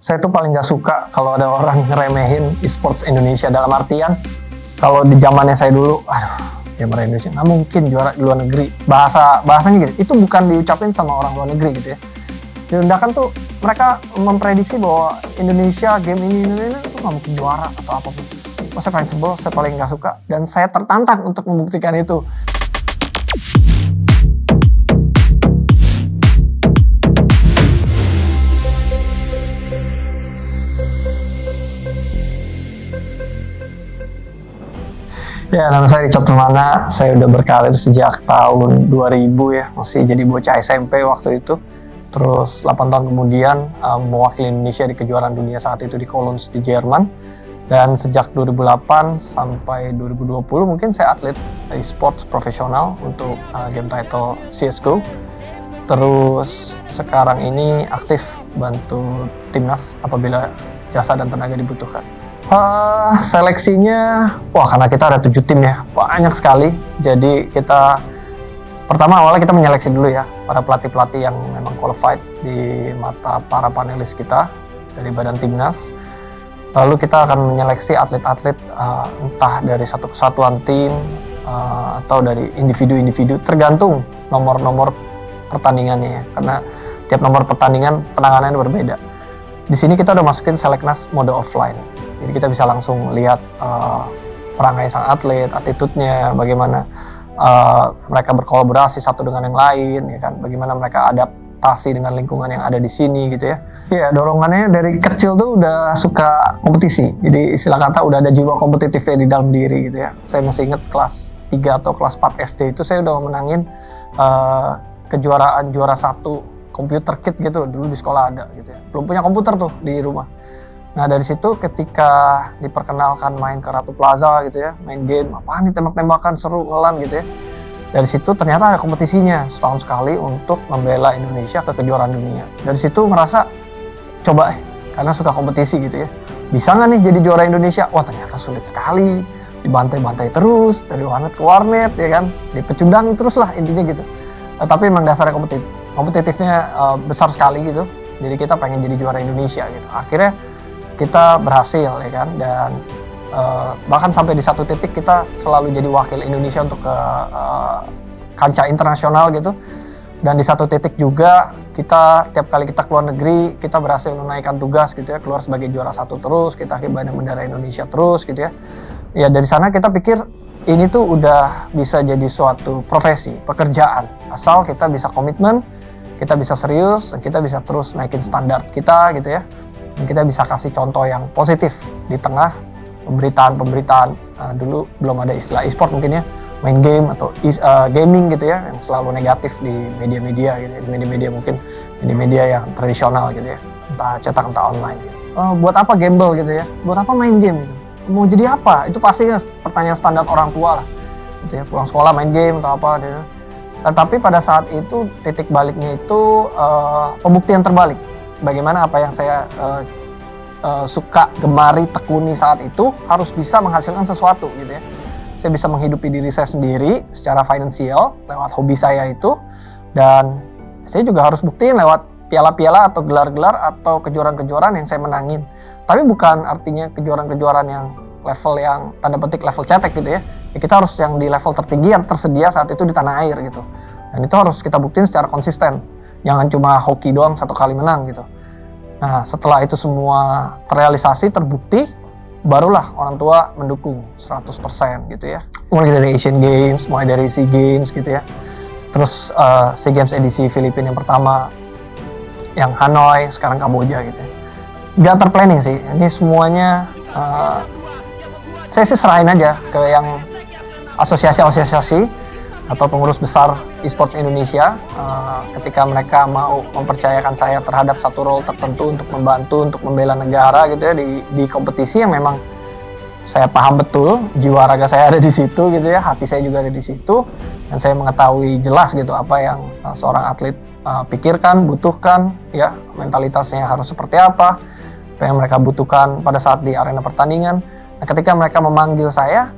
Saya tuh paling gak suka kalau ada orang ngeremehin e-sports Indonesia, dalam artian kalau di zamannya saya dulu, gamer Indonesia nggak mungkin juara di luar negeri. Bahasanya gitu, itu bukan diucapin sama orang luar negeri gitu ya. Direndahkan tuh, mereka memprediksi bahwa Indonesia game ini tuh nggak mungkin juara atau apapun. Saya paling sebel, saya paling nggak suka, dan saya tertantang untuk membuktikan itu. Ya, nama saya Richard Permana. Saya udah berkarir sejak tahun 2000 ya, masih jadi bocah SMP waktu itu. Terus 8 tahun kemudian mewakili Indonesia di kejuaraan dunia saat itu di Cologne di Jerman. Dan sejak 2008 sampai 2020 mungkin saya atlet e-sports profesional untuk game title CSGO. Terus sekarang ini aktif bantu timnas apabila jasa dan tenaga dibutuhkan. Seleksinya, karena kita ada 7 tim ya, banyak sekali. Jadi kita awalnya kita menyeleksi dulu ya para pelatih-pelatih yang memang qualified di mata para panelis kita dari badan timnas. Lalu kita akan menyeleksi atlet-atlet entah dari satu kesatuan tim atau dari individu-individu, tergantung nomor-nomor pertandingannya ya, karena tiap nomor pertandingan penanganannya berbeda. Di sini kita udah masukin seleknas mode offline. Jadi kita bisa langsung lihat perangai sang atlet, attitude-nya, bagaimana mereka berkolaborasi satu dengan yang lain, ya kan? Bagaimana mereka adaptasi dengan lingkungan yang ada di sini gitu ya. Iya, dorongannya dari kecil tuh udah suka kompetisi. Jadi istilah kata udah ada jiwa kompetitifnya di dalam diri gitu ya. Saya masih ingat kelas 3 atau kelas 4 SD itu saya udah menangin kejuaraan juara 1 komputer kit gitu, dulu di sekolah ada gitu ya. Belum punya komputer tuh di rumah. Nah dari situ ketika diperkenalkan main ke Ratu Plaza gitu ya, main game, apaan nih tembak-tembakan, seru, ngelan gitu ya. Dari situ ternyata ada kompetisinya setahun sekali untuk membela Indonesia ke kejuaraan dunia. Dari situ ngerasa, coba karena suka kompetisi gitu ya, bisa nggak nih jadi juara Indonesia? Wah ternyata sulit sekali, dibantai-bantai terus, dari warnet ke warnet ya kan, dipecundangi terus lah intinya gitu. Tapi memang dasarnya kompetitifnya besar sekali gitu, jadi kita pengen jadi juara Indonesia gitu. Akhirnya kita berhasil ya kan, dan bahkan sampai di satu titik kita selalu jadi wakil Indonesia untuk ke kancah internasional gitu. Dan di satu titik juga kita tiap kali kita keluar negeri kita berhasil menaikkan tugas gitu ya, keluar sebagai juara 1 terus, kita kibarin bendera Indonesia terus gitu ya. Ya dari sana kita pikir ini tuh udah bisa jadi suatu profesi, pekerjaan, asal kita bisa komitmen, kita bisa serius, kita bisa terus naikin standar kita gitu ya. Dan kita bisa kasih contoh yang positif di tengah pemberitaan dulu belum ada istilah e-sport mungkin ya, main game atau gaming gitu ya, yang selalu negatif di media-media gitu ya, di media-media mungkin media-media yang tradisional gitu ya, entah cetak entah online gitu. Buat apa gamble gitu ya, buat apa main game gitu, mau jadi apa, itu pasti pertanyaan standar orang tua lah gitu ya, pulang sekolah main game atau apa gitu. Tetapi pada saat itu titik baliknya itu pembuktian terbalik. Bagaimana apa yang saya suka, gemari, tekuni saat itu harus bisa menghasilkan sesuatu gitu ya. Saya bisa menghidupi diri saya sendiri secara finansial lewat hobi saya itu, dan saya juga harus buktiin lewat piala-piala atau gelar-gelar atau kejuaraan-kejuaraan yang saya menangin. Tapi bukan artinya kejuaraan-kejuaraan yang level yang tanda petik level cetek gitu ya. Kita harus yang di level tertinggi yang tersedia saat itu di tanah air gitu. Dan itu harus kita buktiin secara konsisten. Jangan cuma hoki doang satu kali menang gitu. Nah setelah itu semua terrealisasi, terbukti, barulah orang tua mendukung 100% gitu ya. Mulai dari Asian Games, mulai dari SEA Games gitu ya. Terus SEA Games edisi Filipina yang pertama, yang Hanoi, sekarang Kamboja gitu ya. Gak terplanning sih, ini semuanya saya sih serahin aja ke yang asosiasi-asosiasi atau pengurus besar e-sports Indonesia, ketika mereka mau mempercayakan saya terhadap satu role tertentu untuk membantu, untuk membela negara gitu ya, di kompetisi yang memang saya paham betul, jiwa raga saya ada di situ gitu ya, hati saya juga ada di situ, dan saya mengetahui jelas gitu apa yang seorang atlet pikirkan, butuhkan ya, mentalitasnya harus seperti apa yang mereka butuhkan pada saat di arena pertandingan. Nah, ketika mereka memanggil saya,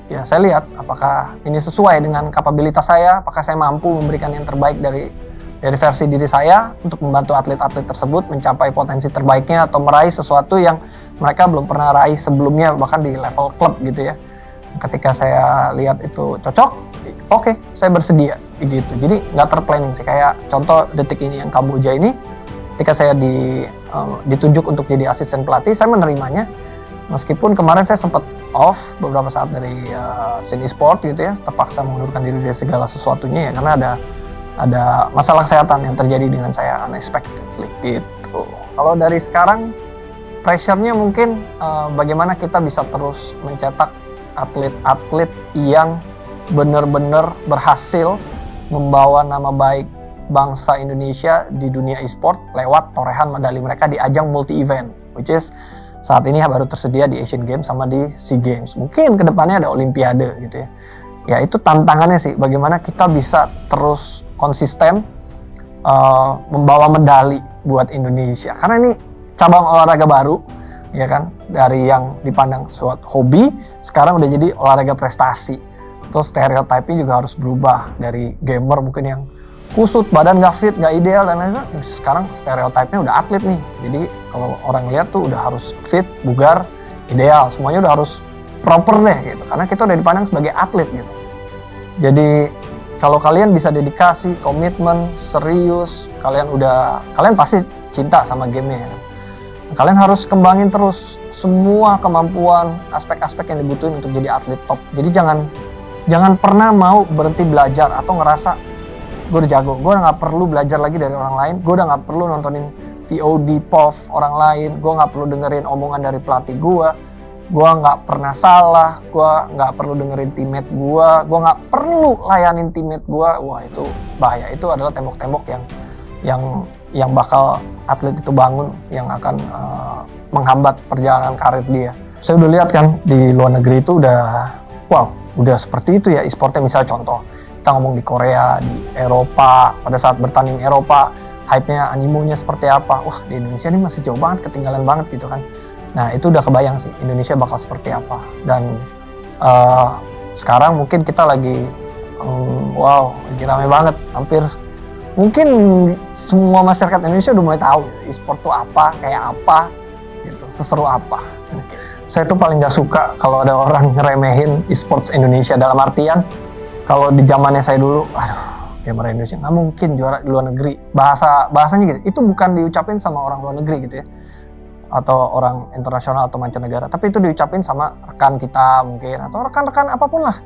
ya saya lihat apakah ini sesuai dengan kapabilitas saya, apakah saya mampu memberikan yang terbaik dari dari versi diri saya untuk membantu atlet-atlet tersebut mencapai potensi terbaiknya atau meraih sesuatu yang mereka belum pernah raih sebelumnya, bahkan di level klub gitu ya. Ketika saya lihat itu cocok, oke, saya bersedia gitu. Jadi nggak terplanning sih. Kayak contoh detik ini yang Kamboja ini, ketika saya ditunjuk untuk jadi asisten pelatih, saya menerimanya. Meskipun kemarin saya sempat off beberapa saat dari scene e-sport gitu ya, terpaksa mengundurkan diri dari segala sesuatunya ya, karena ada masalah kesehatan yang terjadi dengan saya unexpectedly gitu. Kalau dari sekarang, pressure-nya mungkin bagaimana kita bisa terus mencetak atlet-atlet yang benar-benar berhasil membawa nama baik bangsa Indonesia di dunia e-sport lewat torehan medali mereka di ajang multi-event, which is saat ini baru tersedia di Asian Games sama di SEA Games. Mungkin kedepannya ada Olimpiade gitu ya. Ya itu tantangannya sih, bagaimana kita bisa terus konsisten membawa medali buat Indonesia. Karena ini cabang olahraga baru, ya kan, dari yang dipandang suatu hobi, sekarang udah jadi olahraga prestasi. Terus stereotipnya juga harus berubah dari gamer mungkin yang kusut, badan gak fit, gak ideal dan lain-lain. Sekarang stereotipnya udah atlet nih. Jadi kalau orang lihat tuh udah harus fit, bugar, ideal, semuanya udah harus proper deh gitu. Karena kita udah dipandang sebagai atlet gitu. Jadi kalau kalian bisa dedikasi, komitmen, serius, kalian pasti cinta sama gamenya ya. Kalian harus kembangin terus semua kemampuan, aspek-aspek yang dibutuhin untuk jadi atlet top. Jadi jangan pernah mau berhenti belajar atau ngerasa gue udah jago, gue udah nggak perlu belajar lagi dari orang lain, gue udah nggak perlu nontonin VOD, POV orang lain, gue nggak perlu dengerin omongan dari pelatih gue nggak pernah salah, gue nggak perlu dengerin teammate gue nggak perlu layanin teammate gue. Wah itu bahaya, itu adalah tembok-tembok yang bakal atlet itu bangun, yang akan menghambat perjalanan karir dia. Saya udah lihat kan di luar negeri itu udah seperti itu ya e-sportnya. Misal contoh, kita ngomong di Korea, di Eropa, pada saat bertanding Eropa, hype-nya, animonya seperti apa. Wah, di Indonesia ini masih jauh banget, ketinggalan banget gitu kan. Nah, itu udah kebayang sih, Indonesia bakal seperti apa. Dan sekarang mungkin kita lagi, lagi rame banget. Hampir, mungkin semua masyarakat Indonesia udah mulai tahu e-sport itu apa, kayak apa, gitu, seseru apa. Saya tuh paling gak suka kalau ada orang ngeremehin e-sports Indonesia, dalam artian kalau di zamannya saya dulu, gamer Indonesia nggak mungkin juara di luar negeri. Bahasanya gitu, itu bukan diucapin sama orang luar negeri gitu ya, atau orang internasional atau mancanegara, tapi itu diucapin sama rekan kita mungkin, atau rekan-rekan apapun lah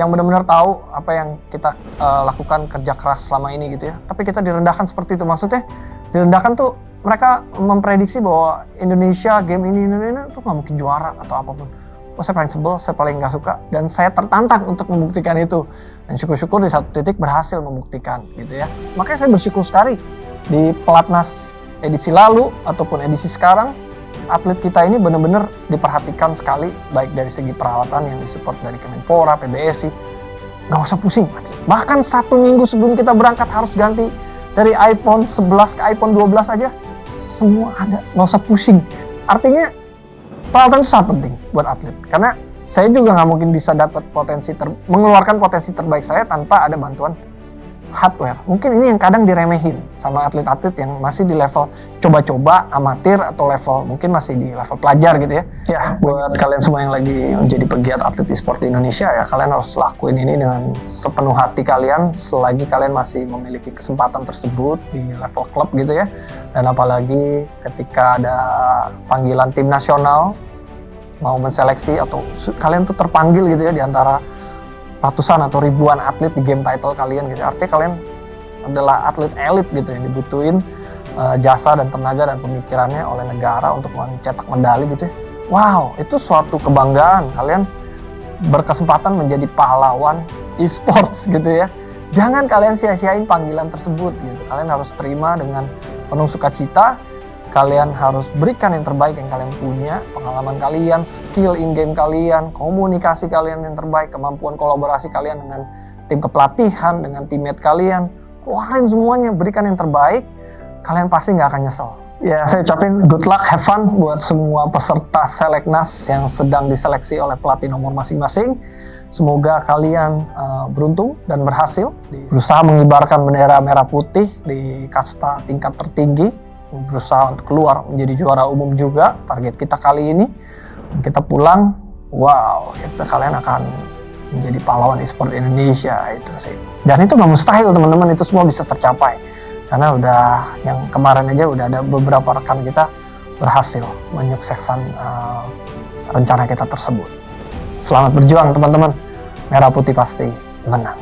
yang benar-benar tahu apa yang kita lakukan, kerja keras selama ini gitu ya. Tapi kita direndahkan seperti itu. Maksudnya direndahkan tuh mereka memprediksi bahwa Indonesia game ini tuh nggak mungkin juara atau apapun. Saya paling sebel, saya paling nggak suka, dan saya tertantang untuk membuktikan itu. Dan syukur-syukur di satu titik berhasil membuktikan gitu ya. Makanya saya bersyukur sekali di Pelatnas edisi lalu ataupun edisi sekarang, atlet kita ini benar-benar diperhatikan sekali, baik dari segi perawatan yang disupport dari Kemenpora, PBSI. Nggak usah pusing. Bahkan 1 minggu sebelum kita berangkat harus ganti dari iPhone 11 ke iPhone 12 aja. Semua ada, nggak usah pusing. Artinya perawatan itu sangat penting buat atlet. Karena saya juga nggak mungkin bisa dapat mengeluarkan potensi terbaik saya tanpa ada bantuan hardware. Mungkin ini yang kadang diremehin sama atlet-atlet yang masih di level coba-coba, amatir, atau level mungkin masih di level pelajar gitu ya. Ya, buat kalian semua yang lagi menjadi pegiat atlet e-sport di Indonesia ya, kalian harus lakuin ini dengan sepenuh hati kalian selagi kalian masih memiliki kesempatan tersebut di level klub gitu ya. Dan apalagi ketika ada panggilan tim nasional mau menseleksi atau kalian tuh terpanggil gitu ya di antara ratusan atau ribuan atlet di game title kalian gitu. Artinya kalian adalah atlet elit gitu yang dibutuhin jasa dan tenaga dan pemikirannya oleh negara untuk mencetak medali gitu ya. Wow, itu suatu kebanggaan. Kalian berkesempatan menjadi pahlawan e-sports gitu ya. Jangan kalian sia-siain panggilan tersebut gitu. Kalian harus terima dengan penuh sukacita. Kalian harus berikan yang terbaik yang kalian punya, pengalaman kalian, skill in-game kalian, komunikasi kalian yang terbaik, kemampuan kolaborasi kalian dengan tim kepelatihan, dengan teammate kalian. Keluarin semuanya, berikan yang terbaik, kalian pasti nggak akan nyesel. Ya, saya ucapin good luck, have fun buat semua peserta Seleknas yang sedang diseleksi oleh pelatih nomor masing-masing. Semoga kalian beruntung dan berhasil berusaha mengibarkan bendera merah putih di kasta tingkat tertinggi, berusaha untuk keluar menjadi juara umum juga. Target kita kali ini, kita pulang, wow, kalian akan menjadi pahlawan e-sport Indonesia, itu sih. Dan itu nggak mustahil teman-teman, itu semua bisa tercapai. Karena udah yang kemarin aja udah ada beberapa rekan kita berhasil menyukseskan rencana kita tersebut. Selamat berjuang teman-teman, merah putih pasti menang.